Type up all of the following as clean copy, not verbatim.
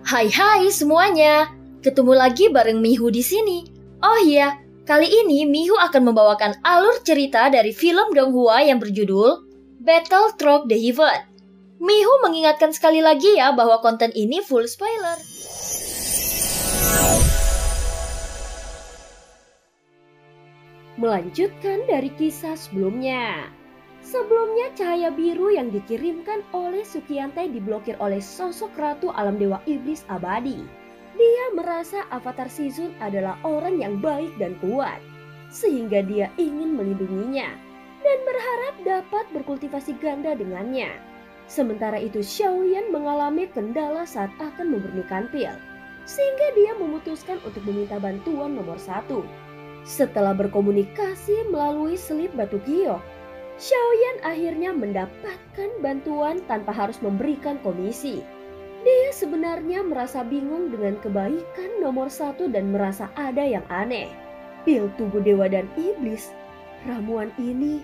Hai hai semuanya, ketemu lagi bareng Mihu di sini. Oh iya, kali ini Mihu akan membawakan alur cerita dari film Donghua yang berjudul Battle Through the Heaven. Mihu mengingatkan sekali lagi ya bahwa konten ini full spoiler. Melanjutkan dari kisah sebelumnya. Sebelumnya cahaya biru yang dikirimkan oleh Sukiantai diblokir oleh sosok Ratu Alam Dewa Iblis Abadi. Dia merasa Avatar Shizun adalah orang yang baik dan kuat, sehingga dia ingin melindunginya dan berharap dapat berkultivasi ganda dengannya. Sementara itu Xiaoyan mengalami kendala saat akan memurnikan pil, sehingga dia memutuskan untuk meminta bantuan nomor 1. Setelah berkomunikasi melalui selip batu giok, Xiaoyan akhirnya mendapatkan bantuan tanpa harus memberikan komisi. Dia sebenarnya merasa bingung dengan kebaikan nomor 1 dan merasa ada yang aneh. Pil tubuh dewa dan iblis, ramuan ini.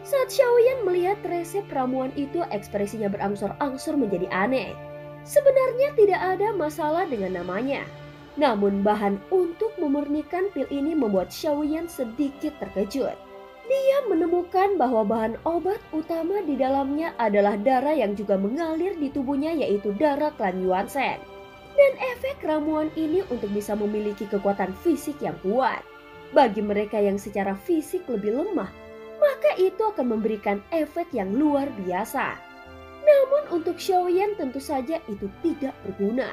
Saat Xiaoyan melihat resep ramuan itu, ekspresinya berangsur-angsur menjadi aneh. Sebenarnya tidak ada masalah dengan namanya. Namun bahan untuk memurnikan pil ini membuat Xiaoyan sedikit terkejut. Dia menemukan bahwa bahan obat utama di dalamnya adalah darah yang juga mengalir di tubuhnya, yaitu darah klan Yuan Shen. Dan efek ramuan ini untuk bisa memiliki kekuatan fisik yang kuat. Bagi mereka yang secara fisik lebih lemah, maka itu akan memberikan efek yang luar biasa. Namun untuk Xiaoyan tentu saja itu tidak berguna.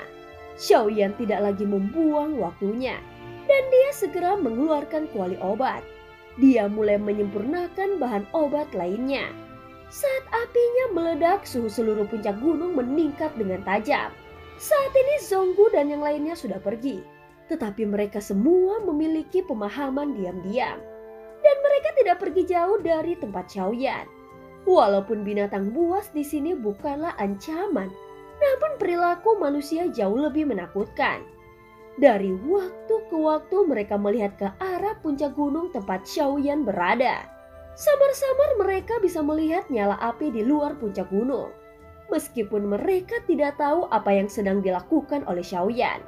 Xiaoyan tidak lagi membuang waktunya, dan dia segera mengeluarkan kuali obat. Dia mulai menyempurnakan bahan obat lainnya. Saat apinya meledak, suhu seluruh puncak gunung meningkat dengan tajam. Saat ini Zonggu dan yang lainnya sudah pergi, tetapi mereka semua memiliki pemahaman diam-diam. Dan mereka tidak pergi jauh dari tempat Xiaoyan. Walaupun binatang buas di sini bukanlah ancaman, namun perilaku manusia jauh lebih menakutkan. Dari waktu ke waktu mereka melihat ke arah puncak gunung tempat Xiaoyan berada. Samar-samar mereka bisa melihat nyala api di luar puncak gunung. Meskipun mereka tidak tahu apa yang sedang dilakukan oleh Xiaoyan.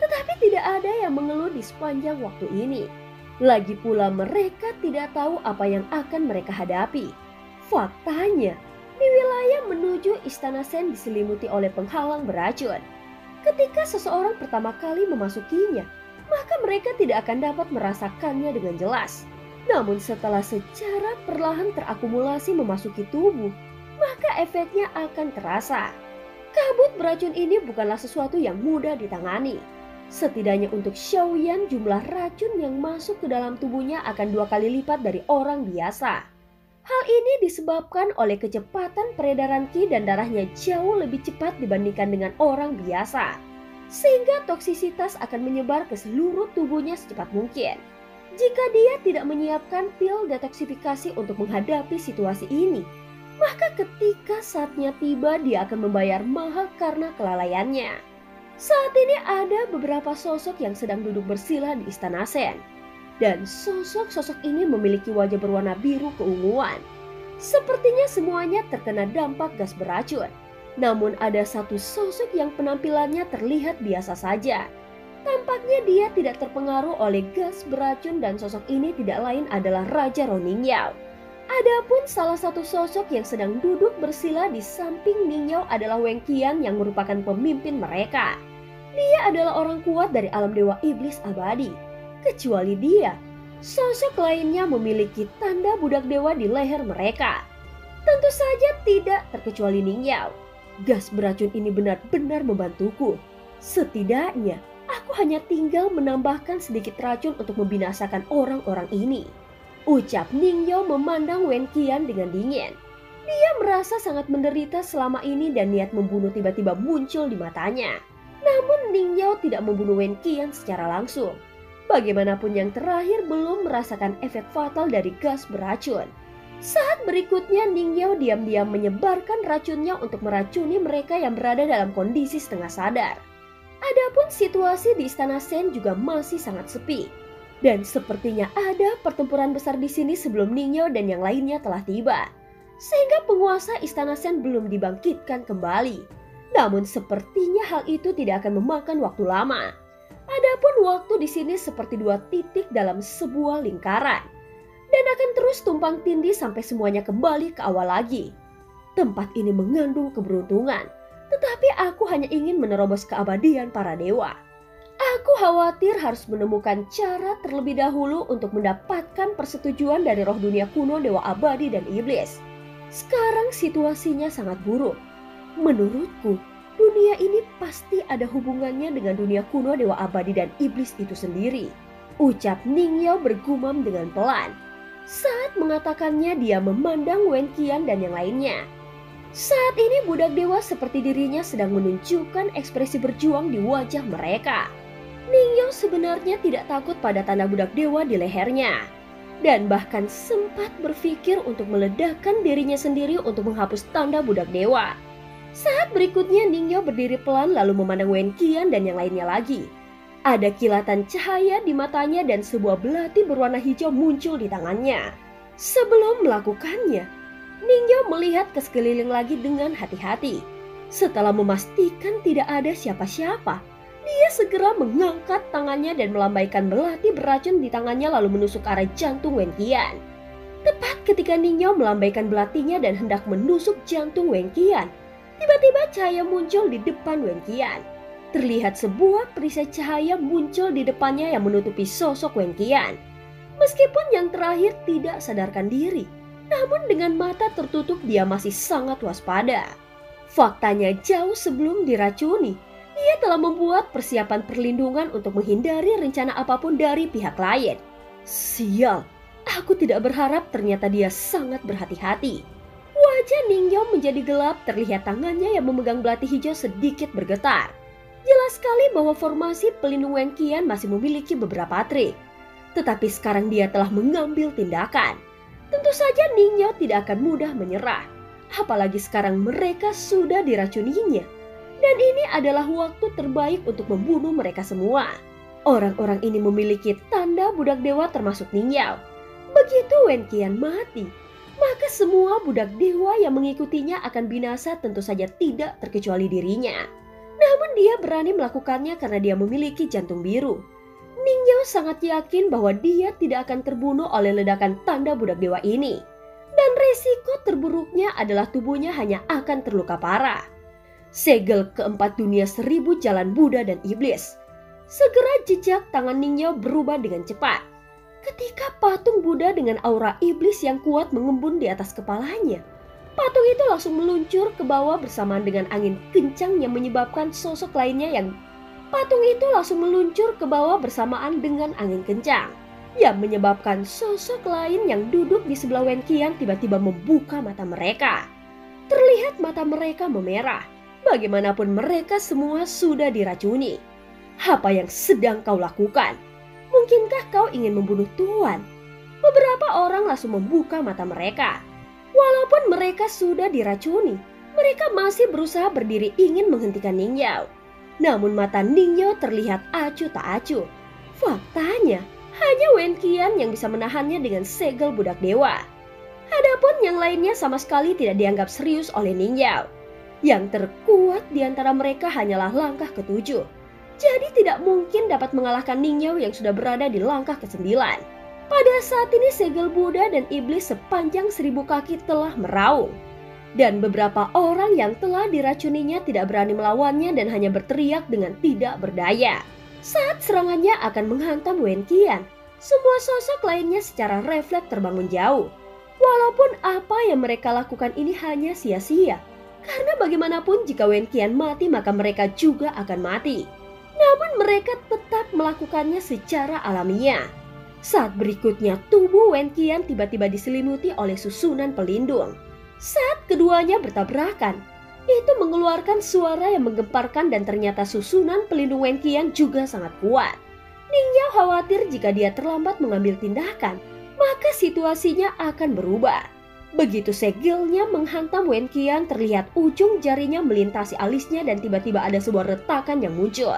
Tetapi tidak ada yang mengeluh di sepanjang waktu ini. Lagi pula mereka tidak tahu apa yang akan mereka hadapi. Faktanya, di wilayah menuju Istana Shen diselimuti oleh penghalang beracun. Ketika seseorang pertama kali memasukinya, maka mereka tidak akan dapat merasakannya dengan jelas. Namun setelah secara perlahan terakumulasi memasuki tubuh, maka efeknya akan terasa. Kabut beracun ini bukanlah sesuatu yang mudah ditangani. Setidaknya untuk Xiaoyan, jumlah racun yang masuk ke dalam tubuhnya akan 2 kali lipat dari orang biasa. Hal ini disebabkan oleh kecepatan peredaran Qi dan darahnya jauh lebih cepat dibandingkan dengan orang biasa. Sehingga toksisitas akan menyebar ke seluruh tubuhnya secepat mungkin. Jika dia tidak menyiapkan pil detoksifikasi untuk menghadapi situasi ini, maka ketika saatnya tiba dia akan membayar mahal karena kelalaiannya. Saat ini ada beberapa sosok yang sedang duduk bersila di Istana Shen. Dan sosok-sosok ini memiliki wajah berwarna biru keunguan. Sepertinya semuanya terkena dampak gas beracun. Namun ada satu sosok yang penampilannya terlihat biasa saja. Tampaknya dia tidak terpengaruh oleh gas beracun dan sosok ini tidak lain adalah Raja Roning Yao. Adapun salah satu sosok yang sedang duduk bersila di samping Ning Yao adalah Wang Qian yang merupakan pemimpin mereka. Dia adalah orang kuat dari alam dewa iblis abadi. Kecuali dia, sosok lainnya memiliki tanda budak dewa di leher mereka. Tentu saja tidak terkecuali Ning Yao. Gas beracun ini benar-benar membantuku. Setidaknya, aku hanya tinggal menambahkan sedikit racun untuk membinasakan orang-orang ini. Ucap Ning Yao memandang Wen Qian dengan dingin. Dia merasa sangat menderita selama ini dan niat membunuh tiba-tiba muncul di matanya. Namun Ning Yao tidak membunuh Wen Qian secara langsung. Bagaimanapun yang terakhir belum merasakan efek fatal dari gas beracun. Saat berikutnya Ning Yao diam-diam menyebarkan racunnya untuk meracuni mereka yang berada dalam kondisi setengah sadar. Adapun situasi di Istana Shen juga masih sangat sepi. Dan sepertinya ada pertempuran besar di sini sebelum Ning Yao dan yang lainnya telah tiba. Sehingga penguasa Istana Shen belum dibangkitkan kembali. Namun sepertinya hal itu tidak akan memakan waktu lama. Adapun waktu di sini seperti dua titik dalam sebuah lingkaran. Dan akan terus tumpang tindih sampai semuanya kembali ke awal lagi. Tempat ini mengandung keberuntungan, tetapi aku hanya ingin menerobos keabadian para dewa. Aku khawatir harus menemukan cara terlebih dahulu untuk mendapatkan persetujuan dari roh dunia kuno dewa abadi dan iblis. Sekarang situasinya sangat buruk. Menurutku, dunia ini pasti ada hubungannya dengan dunia kuno dewa abadi dan iblis itu sendiri. Ucap Ningyo bergumam dengan pelan. Saat mengatakannya dia memandang Wen Qian dan yang lainnya. Saat ini budak dewa seperti dirinya sedang menunjukkan ekspresi berjuang di wajah mereka. Ningyo sebenarnya tidak takut pada tanda budak dewa di lehernya. Dan bahkan sempat berpikir untuk meledakkan dirinya sendiri untuk menghapus tanda budak dewa. Saat berikutnya Ningyo berdiri pelan lalu memandang Wen Qian dan yang lainnya lagi. Ada kilatan cahaya di matanya dan sebuah belati berwarna hijau muncul di tangannya. Sebelum melakukannya, Ningyo melihat ke sekeliling lagi dengan hati-hati. Setelah memastikan tidak ada siapa-siapa, dia segera mengangkat tangannya dan melambaikan belati beracun di tangannya lalu menusuk arah jantung Wen Qian. Tepat ketika Ningyo melambaikan belatinya dan hendak menusuk jantung Wen Qian, tiba-tiba cahaya muncul di depan Wen Qian. Terlihat sebuah perisai cahaya muncul di depannya yang menutupi sosok Wen Qian. Meskipun yang terakhir tidak sadarkan diri, namun dengan mata tertutup dia masih sangat waspada. Faktanya jauh sebelum diracuni, dia telah membuat persiapan perlindungan untuk menghindari rencana apapun dari pihak lain. Sial, aku tidak berharap ternyata dia sangat berhati-hati. Wajah Ningyo menjadi gelap, terlihat tangannya yang memegang belati hijau sedikit bergetar. Jelas sekali bahwa formasi pelindung Wen Qian masih memiliki beberapa trik. Tetapi sekarang dia telah mengambil tindakan. Tentu saja Ningyo tidak akan mudah menyerah. Apalagi sekarang mereka sudah diracuninya. Dan ini adalah waktu terbaik untuk membunuh mereka semua. Orang-orang ini memiliki tanda budak dewa termasuk Ningyo. Begitu Wen Qian mati, maka semua budak dewa yang mengikutinya akan binasa, tentu saja tidak terkecuali dirinya. Namun dia berani melakukannya karena dia memiliki jantung biru. Ningyo sangat yakin bahwa dia tidak akan terbunuh oleh ledakan tanda budak dewa ini. Dan resiko terburuknya adalah tubuhnya hanya akan terluka parah. Segel keempat dunia 1000 jalan Buddha dan iblis. Segera jejak tangan Ningyo berubah dengan cepat. Ketika patung Buddha dengan aura iblis yang kuat mengembun di atas kepalanya, patung itu langsung meluncur ke bawah bersamaan dengan angin kencang yang menyebabkan sosok lainnya Patung itu langsung meluncur ke bawah bersamaan dengan angin kencang yang menyebabkan sosok lain yang duduk di sebelah Wen Qian tiba-tiba membuka mata mereka. Terlihat mata mereka memerah. Bagaimanapun mereka semua sudah diracuni. Apa yang sedang kau lakukan? Mungkinkah kau ingin membunuh Tuan? Beberapa orang langsung membuka mata mereka. Walaupun mereka sudah diracuni, mereka masih berusaha berdiri ingin menghentikan Ningyo. Namun mata Ningyo terlihat acuh tak acuh. Faktanya, hanya Wen Qian yang bisa menahannya dengan segel budak dewa. Adapun yang lainnya sama sekali tidak dianggap serius oleh Ningyo. Yang terkuat di antara mereka hanyalah langkah ke-7. Jadi tidak mungkin dapat mengalahkan Ningyo yang sudah berada di langkah ke-9. Pada saat ini segel Buddha dan iblis sepanjang 1000 kaki telah meraung. Dan beberapa orang yang telah diracuninya tidak berani melawannya dan hanya berteriak dengan tidak berdaya. Saat serangannya akan menghantam Wen Qian, semua sosok lainnya secara refleks terbangun jauh. Walaupun apa yang mereka lakukan ini hanya sia-sia. Karena bagaimanapun jika Wen Qian mati maka mereka juga akan mati. Namun mereka tetap melakukannya secara alamiah. Saat berikutnya tubuh Wen Qian tiba-tiba diselimuti oleh susunan pelindung. Saat keduanya bertabrakan, itu mengeluarkan suara yang menggemparkan dan ternyata susunan pelindung Wen Qian juga sangat kuat. Ningyo khawatir jika dia terlambat mengambil tindakan, maka situasinya akan berubah. Begitu segelnya menghantam Wen Qian, terlihat ujung jarinya melintasi alisnya dan tiba-tiba ada sebuah retakan yang muncul.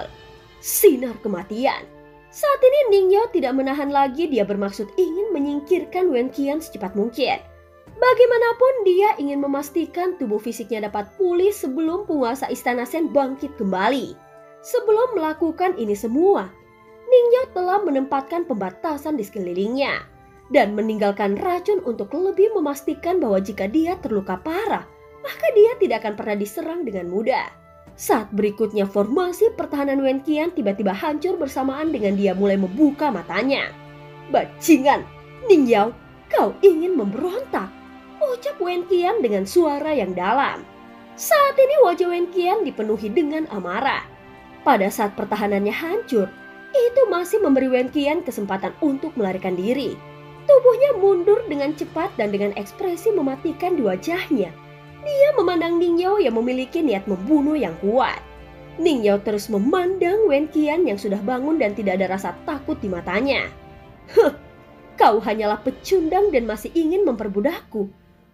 Sinar kematian. Saat ini Ningyo tidak menahan lagi, dia bermaksud ingin menyingkirkan Wen Qian secepat mungkin. Bagaimanapun dia ingin memastikan tubuh fisiknya dapat pulih sebelum penguasa Istana Sen bangkit kembali. Sebelum melakukan ini semua, Ning Yao telah menempatkan pembatasan di sekelilingnya dan meninggalkan racun untuk lebih memastikan bahwa jika dia terluka parah, maka dia tidak akan pernah diserang dengan mudah. Saat berikutnya formasi pertahanan Wen Qian tiba-tiba hancur bersamaan dengan dia mulai membuka matanya. "Bajingan, Ning Yao, kau ingin memberontak?" ucap Wen Qian dengan suara yang dalam. Saat ini wajah Wen Qian dipenuhi dengan amarah. Pada saat pertahanannya hancur, itu masih memberi Wen Qian kesempatan untuk melarikan diri. Tubuhnya mundur dengan cepat dan dengan ekspresi mematikan di wajahnya. Dia memandang Ning Yao yang memiliki niat membunuh yang kuat. Ning Yao terus memandang Wen Qian yang sudah bangun dan tidak ada rasa takut di matanya. "Huh, kau hanyalah pecundang dan masih ingin memperbudakku,"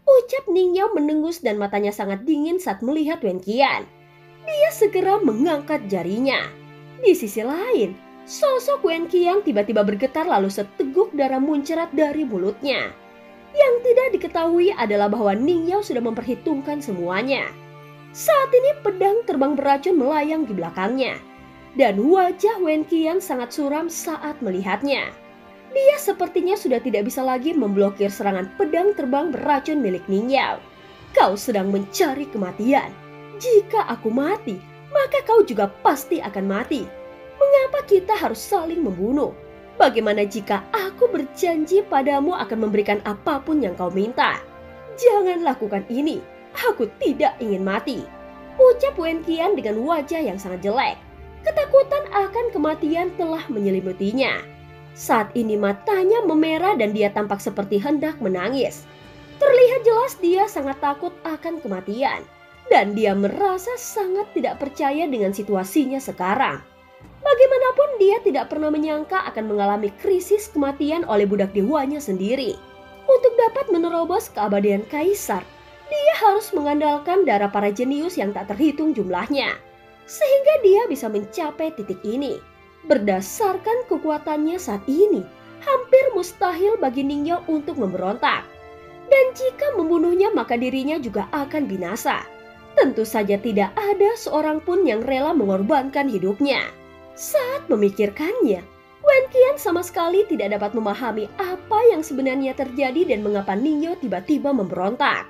ucap Ning Yao menengus dan matanya sangat dingin saat melihat Wen Qian. Dia segera mengangkat jarinya. Di sisi lain, sosok Wen Qian tiba-tiba bergetar lalu seteguk darah muncrat dari mulutnya. Yang tidak diketahui adalah bahwa Ning Yao sudah memperhitungkan semuanya. Saat ini pedang terbang beracun melayang di belakangnya. Dan wajah Wen Qian sangat suram saat melihatnya. Dia sepertinya sudah tidak bisa lagi memblokir serangan pedang terbang beracun milik Ning Yao. "Kau sedang mencari kematian. Jika aku mati, maka kau juga pasti akan mati. Mengapa kita harus saling membunuh? Bagaimana jika aku berjanji padamu akan memberikan apapun yang kau minta? Jangan lakukan ini. Aku tidak ingin mati," ucap Wen Qian dengan wajah yang sangat jelek. Ketakutan akan kematian telah menyelimutinya. Saat ini matanya memerah dan dia tampak seperti hendak menangis. Terlihat jelas dia sangat takut akan kematian. Dan dia merasa sangat tidak percaya dengan situasinya sekarang. Bagaimanapun dia tidak pernah menyangka akan mengalami krisis kematian oleh budak dewanya sendiri. Untuk dapat menerobos keabadian kaisar, dia harus mengandalkan darah para jenius yang tak terhitung jumlahnya. Sehingga dia bisa mencapai titik ini. Berdasarkan kekuatannya saat ini, hampir mustahil bagi Ning Yao untuk memberontak. Dan jika membunuhnya maka dirinya juga akan binasa. Tentu saja tidak ada seorang pun yang rela mengorbankan hidupnya. Saat memikirkannya, Wen Qian sama sekali tidak dapat memahami apa yang sebenarnya terjadi dan mengapa Ning Yao tiba-tiba memberontak.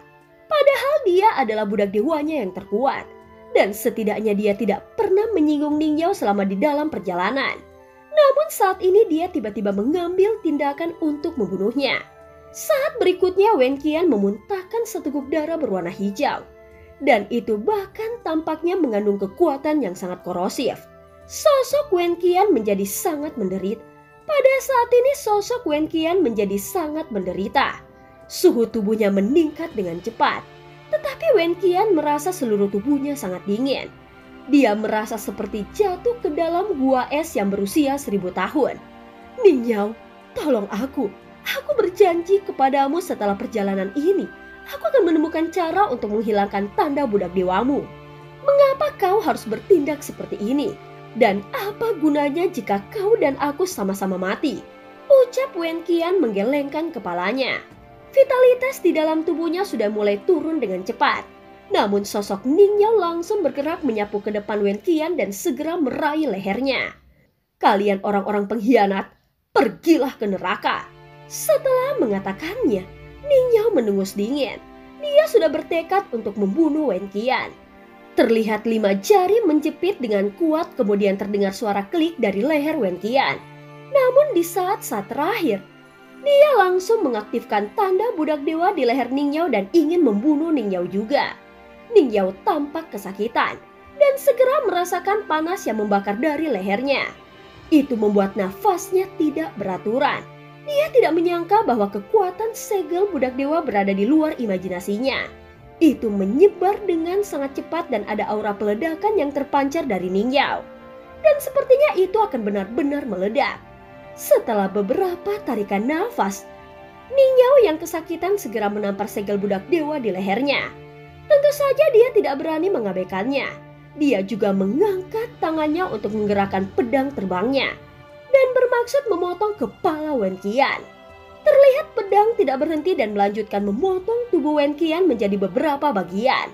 Padahal dia adalah budak dewanya yang terkuat. Dan setidaknya dia tidak pernah menyinggung Ning Yao selama di dalam perjalanan. Namun saat ini dia tiba-tiba mengambil tindakan untuk membunuhnya. Saat berikutnya Wen Qian memuntahkan seteguk darah berwarna hijau. Dan itu bahkan tampaknya mengandung kekuatan yang sangat korosif. Sosok Wen Qian menjadi sangat menderita. Pada saat ini sosok Wen Qian menjadi sangat menderita. Suhu tubuhnya meningkat dengan cepat. Tetapi Wen Qian merasa seluruh tubuhnya sangat dingin. Dia merasa seperti jatuh ke dalam gua es yang berusia 1000 tahun. "Ning Yao, tolong aku. Aku berjanji kepadamu setelah perjalanan ini, aku akan menemukan cara untuk menghilangkan tanda budak dewamu. Mengapa kau harus bertindak seperti ini? Dan apa gunanya jika kau dan aku sama-sama mati?" ucap Wen Qian menggelengkan kepalanya. Vitalitas di dalam tubuhnya sudah mulai turun dengan cepat. Namun sosok Ning Yao langsung bergerak menyapu ke depan Wen Qian dan segera meraih lehernya. "Kalian orang-orang pengkhianat, pergilah ke neraka." Setelah mengatakannya, Ning Yao menengus dingin. Dia sudah bertekad untuk membunuh Wen Qian. Terlihat 5 jari menjepit dengan kuat, kemudian terdengar suara klik dari leher Wen Qian. Namun di saat-saat terakhir, dia langsung mengaktifkan tanda budak dewa di leher Ning Yao dan ingin membunuh Ning Yao juga. Ning Yao tampak kesakitan dan segera merasakan panas yang membakar dari lehernya. Itu membuat nafasnya tidak beraturan. Dia tidak menyangka bahwa kekuatan segel budak dewa berada di luar imajinasinya. Itu menyebar dengan sangat cepat dan ada aura peledakan yang terpancar dari Ning Yao. Dan sepertinya itu akan benar-benar meledak. Setelah beberapa tarikan nafas, Ning Yao yang kesakitan segera menampar segel budak dewa di lehernya. Tentu saja dia tidak berani mengabaikannya. Dia juga mengangkat tangannya untuk menggerakkan pedang terbangnya dan bermaksud memotong kepala Wen Qian. Terlihat pedang tidak berhenti dan melanjutkan memotong tubuh Wen Qian menjadi beberapa bagian.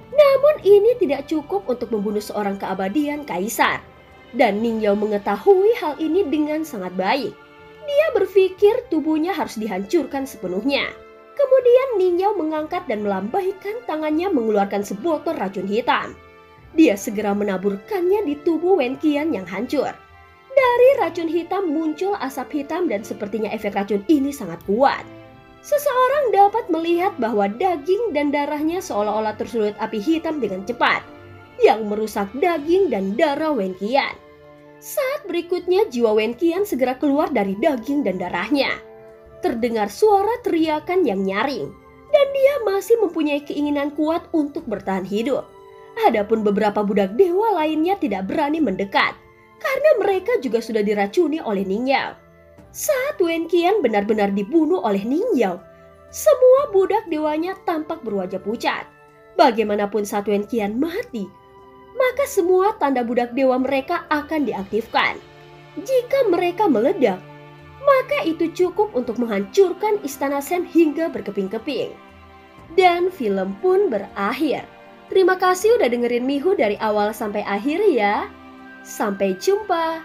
Namun ini tidak cukup untuk membunuh seorang keabadian kaisar. Dan Ning Yao mengetahui hal ini dengan sangat baik. Dia berpikir tubuhnya harus dihancurkan sepenuhnya. Kemudian Ning Yao mengangkat dan melambaikan tangannya mengeluarkan sebotol racun hitam. Dia segera menaburkannya di tubuh Wen Qian yang hancur. Dari racun hitam muncul asap hitam dan sepertinya efek racun ini sangat kuat. Seseorang dapat melihat bahwa daging dan darahnya seolah-olah tersulut api hitam dengan cepat, yang merusak daging dan darah Wen Qian. Saat berikutnya jiwa Wen Qian segera keluar dari daging dan darahnya. Terdengar suara teriakan yang nyaring, dan dia masih mempunyai keinginan kuat untuk bertahan hidup. Adapun beberapa budak dewa lainnya tidak berani mendekat, karena mereka juga sudah diracuni oleh Ning Yao. Saat Wen Qian benar-benar dibunuh oleh Ning Yao, semua budak dewanya tampak berwajah pucat. Bagaimanapun saat Wen Qian mati, maka semua tanda budak dewa mereka akan diaktifkan. Jika mereka meledak, maka itu cukup untuk menghancurkan istana Shen hingga berkeping-keping. Dan film pun berakhir. Terima kasih udah dengerin Mihu dari awal sampai akhir ya. Sampai jumpa.